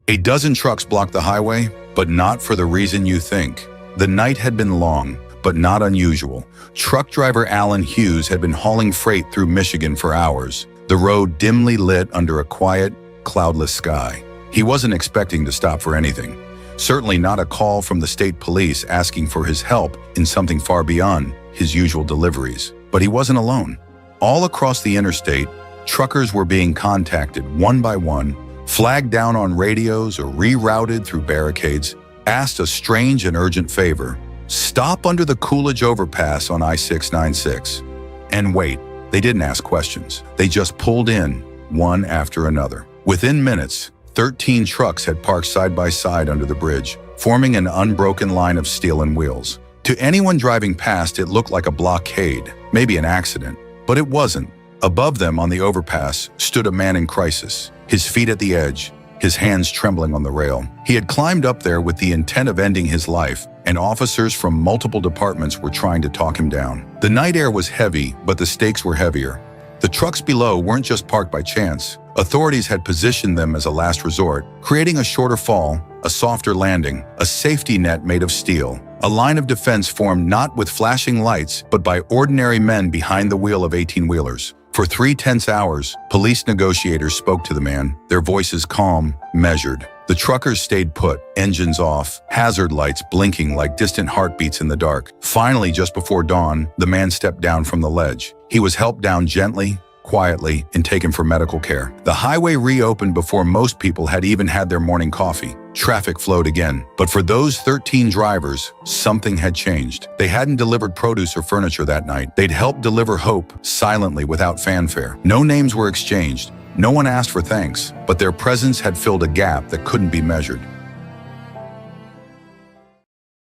A dozen trucks blocked the highway, but not for the reason you think. The night had been long, but not unusual. Truck driver Alan Hughes had been hauling freight through Michigan for hours, the road dimly lit under a quiet, cloudless sky. He wasn't expecting to stop for anything. Certainly not a call from the state police asking for his help in something far beyond his usual deliveries. But he wasn't alone. All across the interstate, truckers were being contacted one by one, flagged down on radios or rerouted through barricades, asked a strange and urgent favor: stop under the Coolidge overpass on I-696. And wait, they didn't ask questions. They just pulled in, one after another. Within minutes, 13 trucks had parked side by side under the bridge, forming an unbroken line of steel and wheels. To anyone driving past, it looked like a blockade, maybe an accident. But it wasn't. Above them on the overpass stood a man in crisis, his feet at the edge, his hands trembling on the rail. He had climbed up there with the intent of ending his life, and officers from multiple departments were trying to talk him down. The night air was heavy, but the stakes were heavier. The trucks below weren't just parked by chance. Authorities had positioned them as a last resort, creating a shorter fall, a softer landing, a safety net made of steel. A line of defense formed not with flashing lights, but by ordinary men behind the wheel of 18-wheelers. For 3 tense hours, police negotiators spoke to the man, their voices calm, measured. The truckers stayed put, engines off, hazard lights blinking like distant heartbeats in the dark. Finally, just before dawn, the man stepped down from the ledge. He was helped down gently, quietly, and taken for medical care. The highway reopened before most people had even had their morning coffee. Traffic flowed again. But for those 13 drivers, something had changed. They hadn't delivered produce or furniture that night. They'd helped deliver hope, silently, without fanfare. No names were exchanged. No one asked for thanks, but their presence had filled a gap that couldn't be measured.